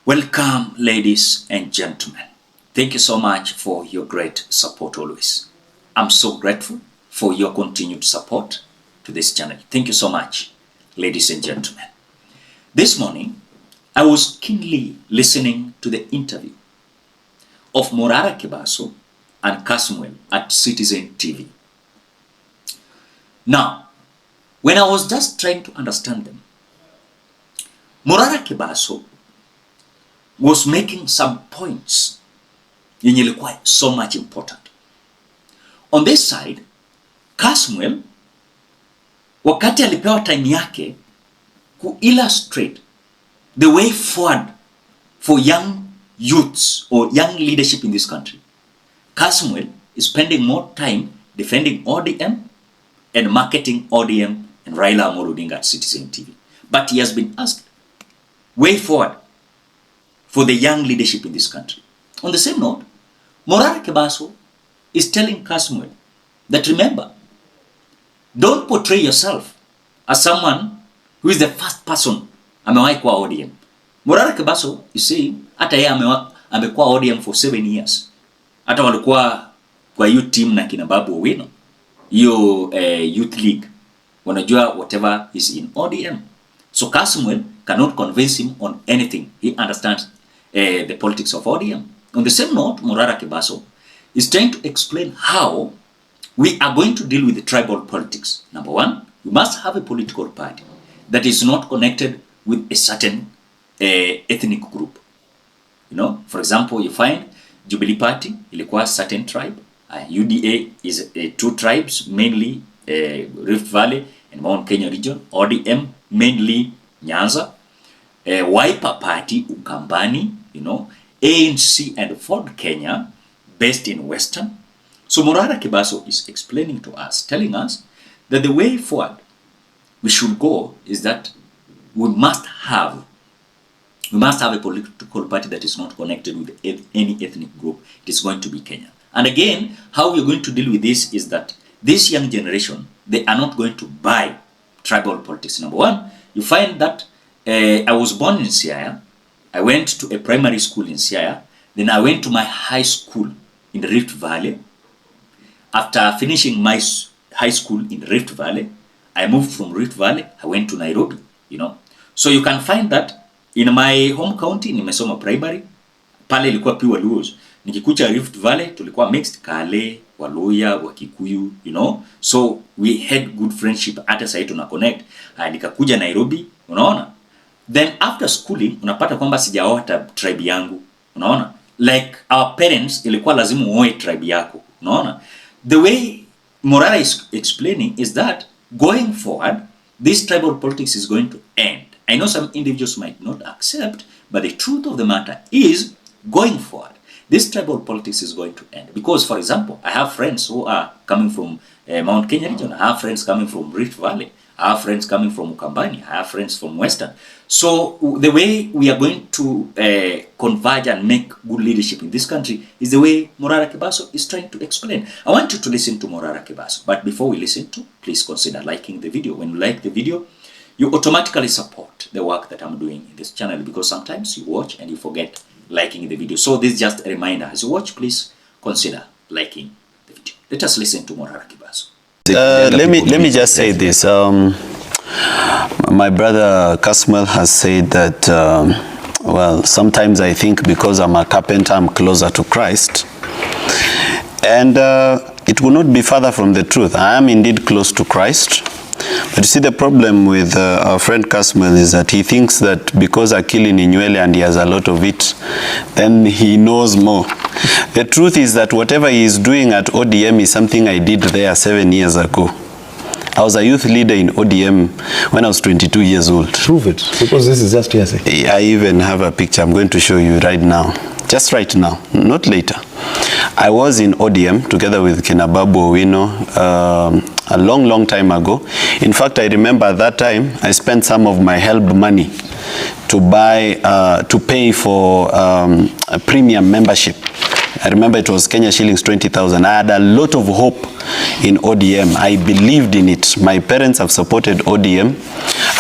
Welcome, ladies and gentlemen. Thank you so much for your great support always. I'm so grateful for your continued support to this channel. Thank you so much, ladies and gentlemen. This morning, I was keenly listening to the interview of Morara and Kasmuel at Citizen TV. Now, when I was just trying to understand them, Morara was making some points yenye ilikuwa so much important. On this side, Kasmuel wakati alipewa time yake ku illustrate the way forward for young youths or young leadership in this country, Kasmuel is spending more time defending ODM and marketing ODM and Raila Amolo Odinga at Citizen TV. But he has been asked way forward for the young leadership in this country. On the same note, Morara is telling Kasmuel that remember, don't portray yourself as someone who is the first person amewahi kwa ODM. Morara is saying hata yeye amekuwa ODM for 7 years. Hata walikuwa kwa hiyo team na kina Babu Owino, hiyo youth league, wanajua whatever is in ODM. So Kasmuel cannot convince him on anything. He understands the politics of ODM. On the same note, Morara is trying to explain how we are going to deal with the tribal politics. Number one, we must have a political party that is not connected with a certain ethnic group. You know, for example, you find Jubilee Party, ilikuwa certain tribe. UDA is 2 tribes, mainly Rift Valley and Mount Kenya region. ODM, mainly Nyanza. Wiper Party, Ukambani, you know. ANC and Ford Kenya, based in Western. So Morara is explaining to us, telling us that the way forward we should go is that we must have a political party that is not connected with any ethnic group. It is going to be Kenya. And again, how we are going to deal with this is that this young generation, they are not going to buy tribal politics. Number one, you find that I was born in Siaya. I went to a primary school in Siaya. Then I went to my high school in the Rift Valley. After finishing my high school in Rift Valley, I moved from Rift Valley. I went to Nairobi, you know. So you can find that in my home county, nimesoma primary, pale ilikuwa pure Luos. Nikikuja Rift Valley, tulikuwa mixed Kale, Waluya, Wakikuyu, you know. So we had good friendship, hata sasa tuna connect. Nikakuja Nairobi, unaona. Then after schooling, unapata kwamba sijaoa tribe yangu, unaona. Like our parents, ilikuwa lazima uoe tribe yako, unaona. The way Morara is explaining is that going forward, this tribal politics is going to end. I know some individuals might not accept, but the truth of the matter is, going forward, this tribal politics is going to end. Because, for example, I have friends who are coming from Mount Kenya region. I have friends coming from Rift Valley. I have friends coming from Ukambani. I have friends from Western. So the way we are going to converge and make good leadership in this country is the way Morara is trying to explain. I want you to listen to Morara. But before we listen to, please consider liking the video. When you like the video, you automatically support the work that I'm doing in this channel, because sometimes you watch and you forget liking the video. So this is just a reminder. As you watch, please consider liking the video. Let us listen to Morara. Let me just say this. My brother Kasmuel has said that, well, sometimes I think because I'm a carpenter, I'm closer to Christ. And it will not be further from the truth. I am indeed close to Christ. But you see, the problem with our friend Kasmuel is that he thinks that because akili ni nywele and he has a lot of it, then he knows more. The truth is that whatever he is doing at ODM is something I did there 7 years ago. I was a youth leader in ODM when I was 22 years old. Prove it, because this is just hearsay. I even have a picture I'm going to show you right now. Just right now, not later. I was in ODM together with Babu Owino a long time ago. In fact, I remember at that time I spent some of my help money to pay for a premium membership. I remember it was Kenya shillings 20,000. I had a lot of hope in ODM. I believed in it. My parents have supported ODM.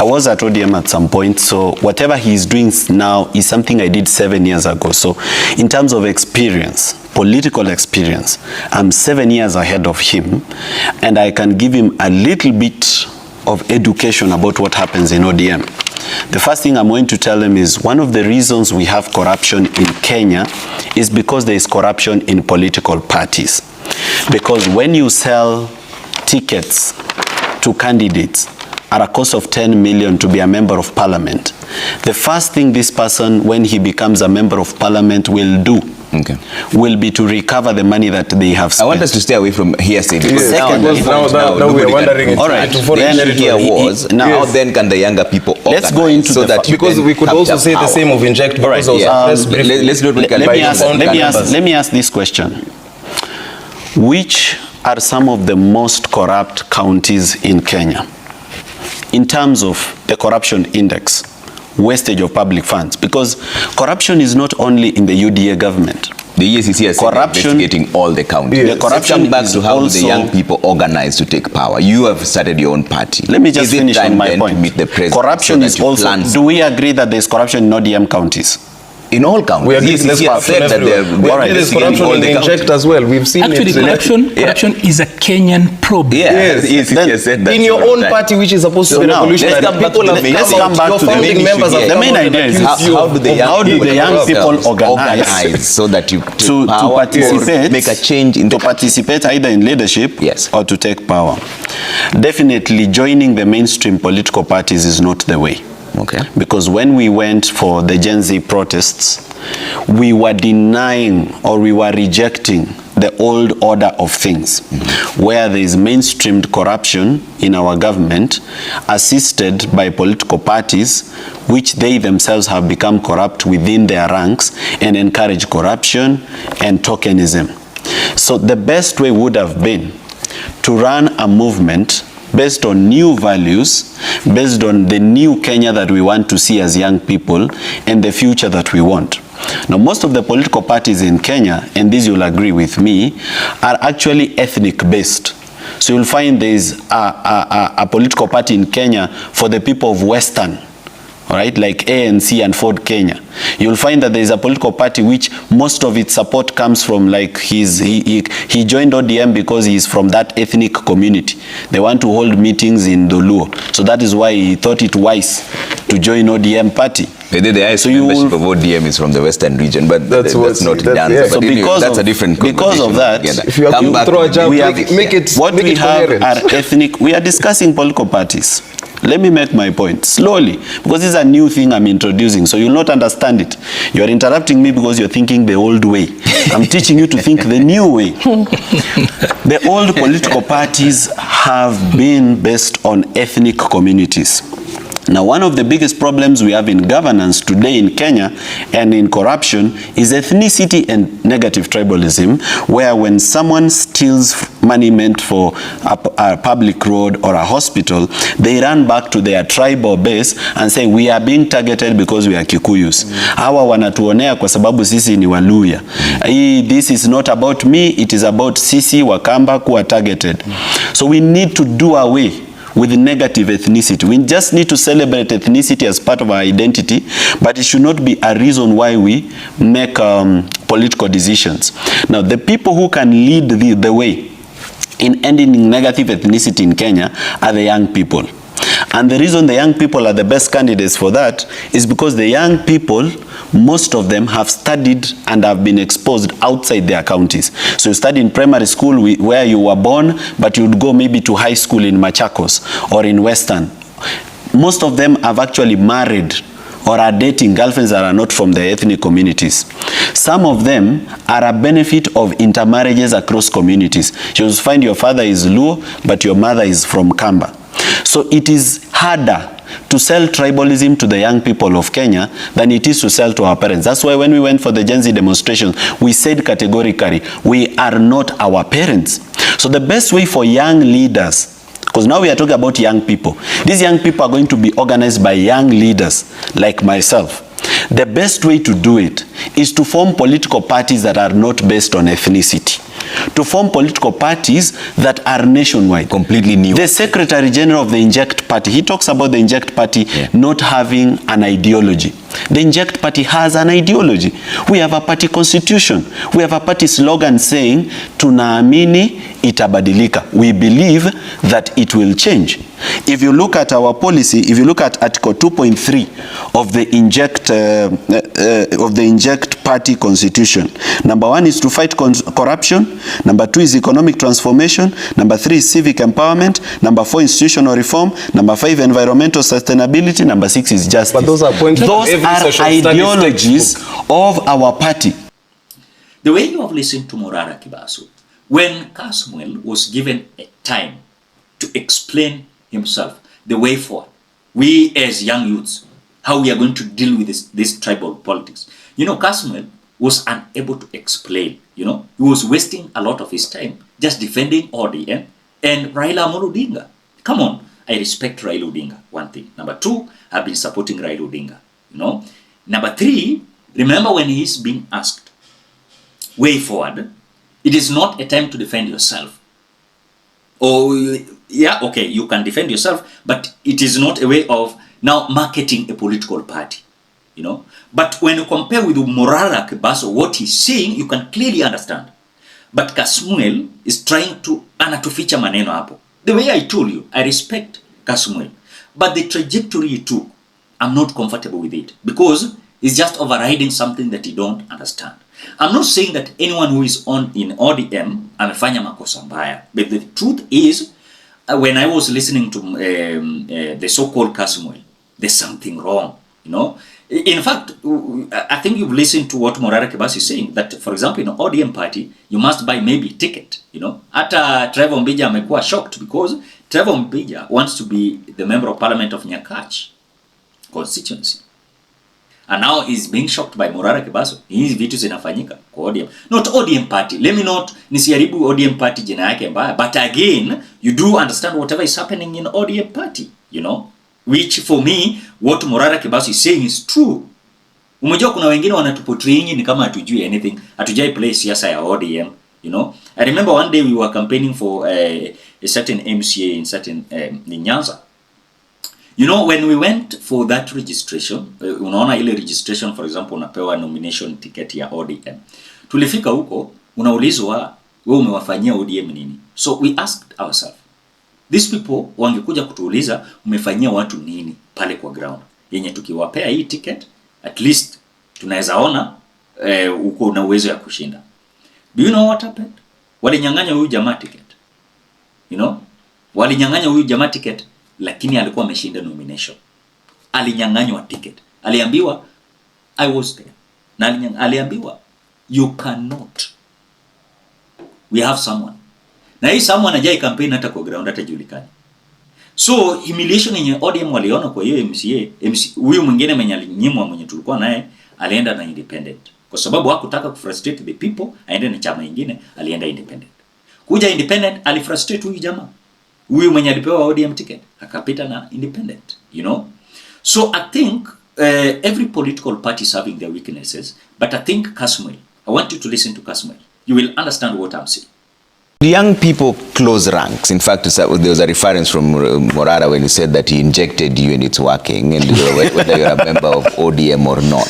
I was at ODM at some point, so whatever he's doing now is something I did 7 years ago. So in terms of experience, political experience, I'm 7 years ahead of him, and I can give him a little bit of education about what happens in ODM. The first thing I'm going to tell him is one of the reasons we have corruption in Kenya is because there is corruption in political parties. Because when you sell tickets to candidates at a cost of 10 million to be a member of parliament, the first thing this person, when he becomes a member of parliament, will do will be to recover the money that they have spent. I want us to stay away from hearsay, because now we are wondering. All right, then can the younger people organize? Let's go into so that because we could also say the same of inject. Because let's do it. Let me ask this question: which are some of the most corrupt counties in Kenya in terms of the corruption index? Wastage of public funds, because corruption is not only in the UDA government. The EACC is investigating all the counties. The corruption come back to how the young people organize to take power. You have started your own party. Let me just finish on my point. To meet the president corruption is also. Do we agree that there is corruption in ODM counties? In all counties. We agree there's corruption everywhere. We agree there's corruption in the inject as well. We've seen actually corruption is a Kenyan problem. Yes, in your own party, which is supposed to be revolutionary. Let's come back to the main idea is how do the young people organize so that you to participate, make a change in to participate either in leadership or to take power. Definitely joining the mainstream political parties is not the way. Okay. Because when we went for the Gen Z protests, we were denying or we were rejecting the old order of things, where there is mainstreamed corruption in our government, assisted by political parties, which they themselves have become corrupt within their ranks and encourage corruption and tokenism. So the best way would have been to run a movement based on new values, based on the new Kenya that we want to see as young people and the future that we want. Now, most of the political parties in Kenya, and this you'll agree with me, are actually ethnic based. So you'll find there's a political party in Kenya for the people of Western, all right, like ANC and Ford Kenya. You'll find that there is a political party which most of its support comes from, like he joined ODM because he is from that ethnic community. They want to hold meetings in Doluo. So that is why he thought it wise to join ODM party. The membership of ODM is from the Western region, but that's not the answer. Yeah. So but anyway, that's a different because of that, if you have to throw a jab, make it coherent. Are ethnic. We are discussing political parties. Let me make my point slowly, because this is a new thing I'm introducing, so you'll not understand it. You are interrupting me because you're thinking the old way. I'm teaching you to think the new way. The old political parties have been based on ethnic communities. Now, one of the biggest problems we have in governance today in Kenya and in corruption is ethnicity and negative tribalism, where when someone steals money meant for a public road or a hospital, they run back to their tribal base and say, we are being targeted because we are Kikuyus. Hawa wanatuonea kwa sababu sisi ni Waluya. This is not about me, it is about sisi Wakamba who are targeted. So we need to do away with negative ethnicity. We just need to celebrate ethnicity as part of our identity, but it should not be a reason why we make political decisions. Now, the people who can lead the way in ending negative ethnicity in Kenya are the young people. And the reason the young people are the best candidates for that is because the young people, most of them have studied and have been exposed outside their counties. So you study in primary school where you were born, but you'd go maybe to high school in Machakos or in Western. Most of them have actually married or are dating girlfriends that are not from the ethnic communities. Some of them are a benefit of intermarriages across communities. You'll find your father is Luo, but your mother is from Kamba. So it is harder to sell tribalism to the young people of Kenya than it is to sell to our parents. That's why when we went for the Gen Z demonstrations, we said categorically, we are not our parents. So the best way for young leaders, because now we are talking about young people, these young people are going to be organized by young leaders like myself. The best way to do it is to form political parties that are not based on ethnicity. To to form political parties that are nationwide. Completely new. The Secretary General of the Inject Party, he talks about the Inject Party not having an ideology. The Inject Party has an ideology. We have a party constitution. We have a party slogan saying, tunaamini itabadilika. We believe that it will change. If you look at our policy, if you look at Article 2.3 of the Inject Party Constitution, number 1 is to fight corruption, number 2 is economic transformation, number 3 is civic empowerment, number 4 institutional reform, number 5 environmental sustainability, number 6 is justice. But those are points those are ideologies of our party. The way you have listened to Morara Kibasu, when Kasmuel was given a time to explain himself, the way forward, we as young youths, how we are going to deal with this tribal politics. You know, Kasmuel was unable to explain, you know, he was wasting a lot of his time just defending ODM and Raila Amolo Odinga. Come on, I respect Raila Odinga, one thing. Number 2, I've been supporting Raila Odinga, you know. Number 3, remember when he's being asked, way forward, it is not a time to defend yourself. Oh, yeah, okay, you can defend yourself, but it is not a way of now marketing a political party, you know. But when you compare with Morara Kibasu, what he's saying, you can clearly understand. But Kasmuel is trying to feature maneno hapo. The way I told you, I respect Kasmuel, but the trajectory he took, I'm not comfortable with it because it's just overriding something that you don't understand. I'm not saying that anyone who is in ODM amefanya makosa mbaya, but the truth is, when I was listening to the so-called Kasmuel, there's something wrong, you know. In fact, I think you've listened to what Morara Kibasu is saying, that, for example, in an ODM party, you must buy maybe ticket, you know. Hata Trevor Mbija amekuwa shocked because Trevor Mbija wants to be the member of parliament of Nyakach constituency. And now he's being shocked by Morara Kibasu. Hizi vitu zinafanyika kwa ODM. Not ODM party. Let me not nisiharibu ODM party jina yake mbaya. But again, you do understand whatever is happening in ODM party, you know. Which for me, what Morara Kibasu is saying is true. Umejua kuna wengine wanatuportraying ni kama hatujui anything. Hatujai play siasa ya ODM, you know. I remember one day we were campaigning for a certain MCA in certain in Nyanza. You know, when we went for that registration, unaona ile registration, for example, unapewa nomination ticket ya ODM. Tulifika huko, unaulizwa, wewe umewafanyia ODM nini? So we asked ourselves, these people wangekuja kutuuliza umefanyia watu nini pale kwa ground. Yenye tukiwapea hii ticket, at least tunaweza ona uko na uwezo ya kushinda. Do you know what happened? Walinyang'anya huyu jamaa ticket. You know? Walinyang'anya huyu jamaa ticket, lakini alikuwa ameshinda nomination. Alinyang'anywa ticket. Aliambiwa, I was there. Na aliambiwa, you cannot. We have someone. Na hii someone ajai campaign hata kwa ground hata julikani. So humiliation yenye ODM waliona kwa hiyo MCA, huyu mwingine mwenye alinyimwa mwenye tulikuwa naye alienda na independent. Kwa sababu hakutaka kufrustrate the people, aende na chama nyingine, alienda independent. Kuja independent alifrustrate huyu jamaa. Huyu mwenye alipewa ODM ticket akapita na independent, you know. So I think every political party is having their weaknesses, but I think Kasmuel, I want you to listen to Kasmuel. You will understand what I'm saying. The young people close ranks. In fact, there was a reference from Morara when he said that he injected you and it's working, and whether you're a member of ODM or not.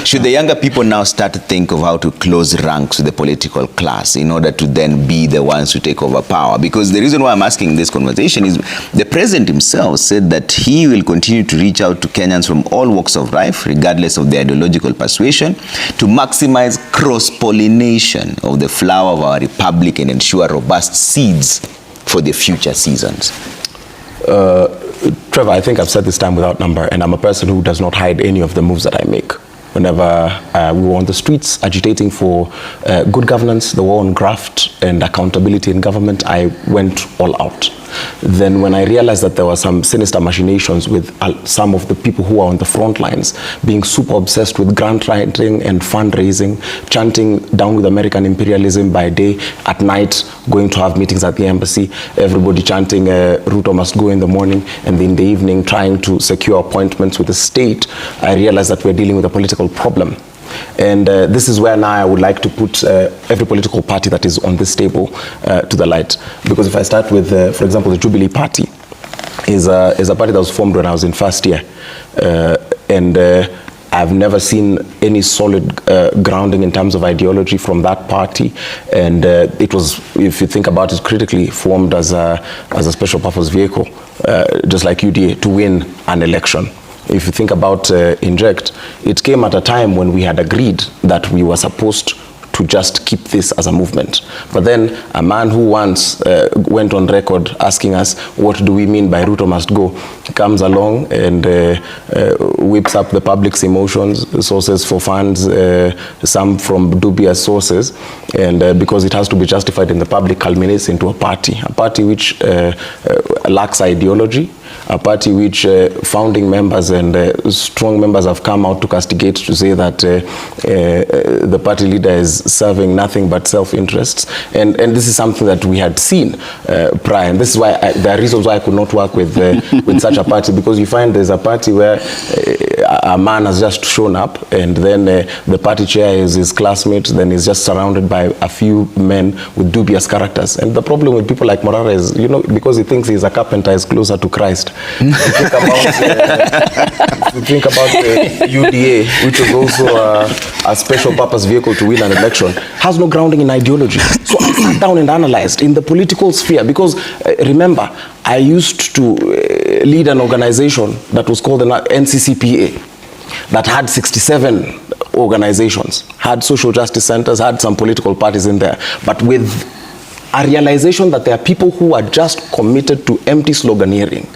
Should the younger people now start to think of how to close ranks with the political class in order to then be the ones to take over power? Because the reason why I'm asking this conversation is the president himself said that he will continue to reach out to Kenyans from all walks of life, regardless of their ideological persuasion, to maximize cross-pollination of the flower of our republic and ensure robust seeds for the future seasons. Trevor, I think I've said this time without number, and I'm a person who does not hide any of the moves that I make. Whenever we were on the streets agitating for good governance, the war on graft and accountability in government, I went all out. Then when I realized that there were some sinister machinations with some of the people who are on the front lines being super obsessed with grant writing and fundraising, chanting down with American imperialism by day, at night going to have meetings at the embassy, everybody chanting Ruto must go in the morning, and in the evening trying to secure appointments with the state, I realized that we're dealing with a political problem. And this is where now I would like to put every political party that is on this table to the light. Because if I start with, for example, the Jubilee Party is a party that was formed when I was in first year. I've never seen any solid grounding in terms of ideology from that party, and it was, if you think about it critically, formed as a special purpose vehicle, just like UDA, to win an election. If you think about Inject, it came at a time when we had agreed that we were supposed to just keep this as a movement. But then a man who once went on record asking us, what do we mean by Ruto must go, comes along and whips up the public's emotions, sources for funds, some from dubious sources, and because it has to be justified in the public, culminates into a party which lacks ideology, a party which founding members and strong members have come out to castigate, to say that the party leader is serving nothing but self-interests, and this is something that we had seen prior, and this is why there are reasons why I could not work with such a party, because you find there's a party where a man has just shown up, and then the party chair is his classmate, then he's just surrounded by a few men with dubious characters. And the problem with people like Morara is, you know, because he thinks he's a carpenter, is closer to Christ. If you think about the UDA, which is also a special purpose vehicle to win an election, has no grounding in ideology. So I sat down and analyzed in the political sphere, because remember, I used to lead an organization that was called the NCCPA, that had 67 organizations, had social justice centers, had some political parties in there, but with a realization that there are people who are just committed to empty sloganeering.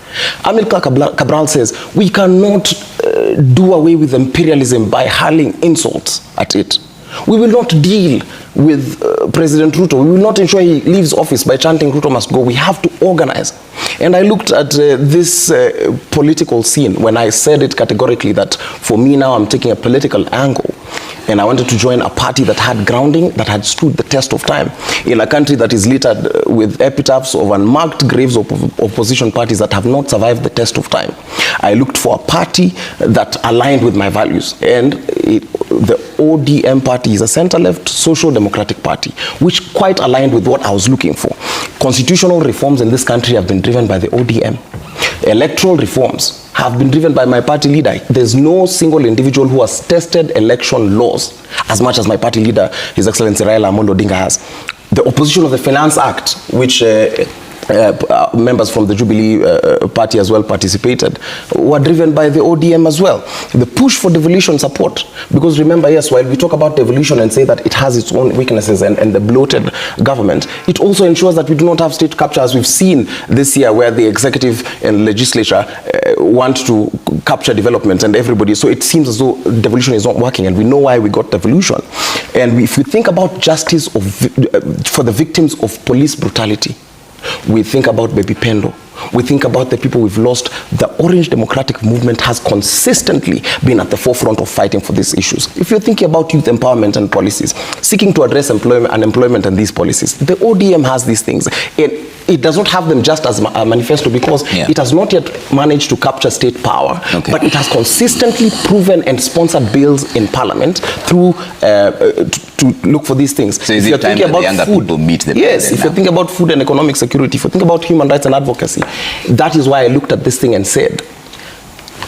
Amilcar Cabral says, we cannot do away with imperialism by hurling insults at it. We will not deal with President Ruto. We will not ensure he leaves office by chanting Ruto must go. We have to organize. And I looked at this political scene when I said it categorically that for me now I'm taking a political angle. And I wanted to join a party that had grounding, that had stood the test of time. In a country that is littered with epitaphs of unmarked graves of opposition parties that have not survived the test of time, I looked for a party that aligned with my values. And the ODM party is a center-left social democratic party, which quite aligned with what I was looking for. Constitutional reforms in this country have been driven by the ODM. Electoral reforms have been driven by my party leader. There's no single individual who has tested election laws as much as my party leader, His Excellency Raila Amolo Odinga, has. The opposition of the Finance Act, which members from the Jubilee party as well participated, were driven by the ODM as well. The push for devolution support, because remember, yes, while we talk about devolution and say that it has its own weaknesses and the bloated government, it also ensures that we do not have state capture, as we've seen this year, where the executive and legislature want to capture development and everybody. So it seems as though devolution is not working, and we know why we got devolution. And if you think about justice for the victims of police brutality, we think about Baby Pendo. We think about the people we've lost. The Orange Democratic Movement has consistently been at the forefront of fighting for these issues. If you're thinking about youth empowerment and policies, seeking to address unemployment and these policies, the ODM has these things. It does not have them just as a manifesto, because it has not yet managed to capture state power, but it has consistently proven and sponsored bills in parliament through to look for these things. So is it time that the younger people meet them? Yes, if you think about food and economic security, if you think about human rights and advocacy, that is why I looked at this thing and said,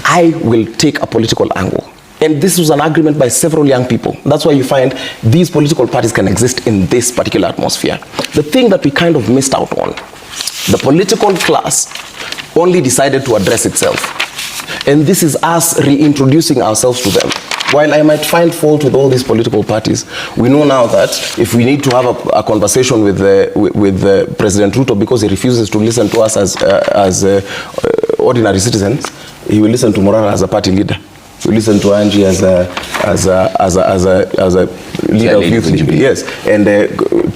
I will take a political angle. And this was an agreement by several young people. That's why you find these political parties can exist in this particular atmosphere. The thing that we kind of missed out on, the political class only decided to address itself. And this is us reintroducing ourselves to them. While I might find fault with all these political parties, we know now that if we need to have a conversation with President Ruto because he refuses to listen to us as ordinary citizens, he will listen to Morara as a party leader. We listen to Angie as a leader of youth. Yes, and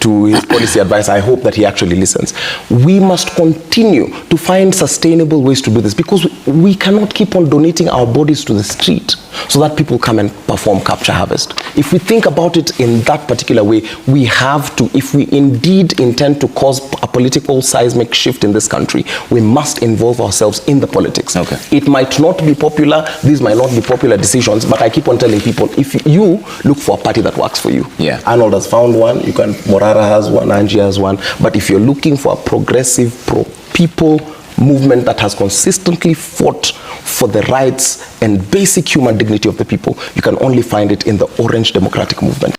to his policy advice, I hope that he actually listens. We must continue to find sustainable ways to do this, because we cannot keep on donating our bodies to the street so that people come and perform capture harvest. If we think about it in that particular way, we have to, if we indeed intend to cause a political seismic shift in this country, we must involve ourselves in the politics. It might not be popular, these might not be popular, unpopular decisions, but I keep on telling people, if you look for a party that works for you. Yeah. Arnold has found one, Morara has one, Angie has one, but if you're looking for a progressive, pro-people movement that has consistently fought for the rights and basic human dignity of the people, you can only find it in the Orange Democratic Movement.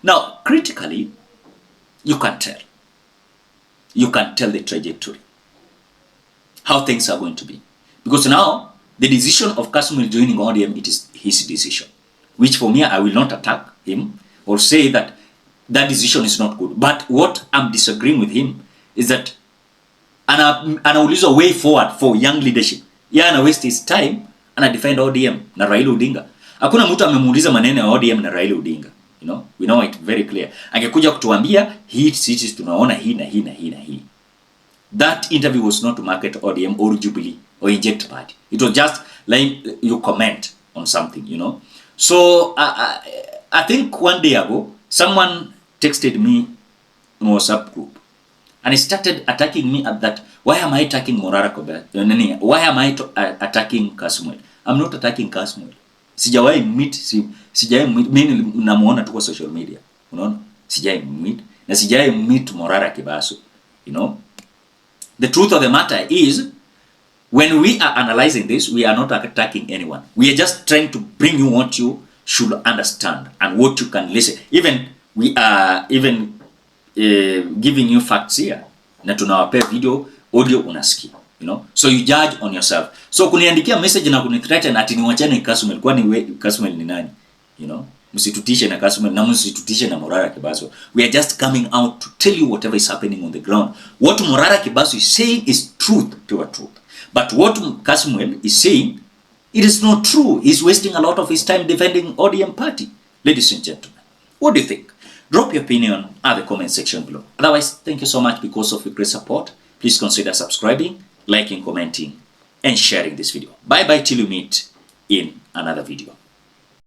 Now, critically, you can tell. You can tell the trajectory, how things are going to be. Because now, the decision of Kasmuel joining ODM, it is his decision. Which for me, I will not attack him or say that that decision is not good. But what I'm disagreeing with him is that anauliza way forward for young leadership. Yeah, ana waste his time, ana defend ODM na Raila Odinga. Hakuna mtu amemuuliza maneno ya ODM na Raila Odinga. You know, we know it very clear. Angekuja kutuambia hii sisi tunaona hii na hii na hii na hii. That interview was not to market ODM or Jubilee or inject party. It was just like you comment on something, you know. So I think one day ago, someone texted me in a WhatsApp group and he started attacking me at that. Why am I attacking Morara? Why am I attacking Kasmuel? I'm not attacking Kasmuel. Sijawahi meet, mimi namuona tu kwa social media. Unaona? Sijawahi meet na sijawahi meet Morara Kibaso, you know. The truth of the matter is, when we are analyzing this, we are not attacking anyone. We are just trying to bring you what you should understand and what you can listen. Even we are giving you facts here. Na tunawapea video, audio unasikia, you know. So you judge on yourself. So kuniandikia message na kunithreaten ati niwachane Kasmuel, kwani Kasmuel ni nani? You know, msitutishe na Kasmuel na msitutishe na Morara Kibaso. We are just coming out to tell you whatever is happening on the ground. What Morara Kibaso is saying is truth, pure truth. But what Kasmuel is saying, it is not true. He's wasting a lot of his time defending ODM party. Ladies and gentlemen, what do you think? Drop your opinion at the comment section below. Otherwise, thank you so much because of your great support. Please consider subscribing, liking, commenting, and sharing this video. Bye-bye till you meet in another video.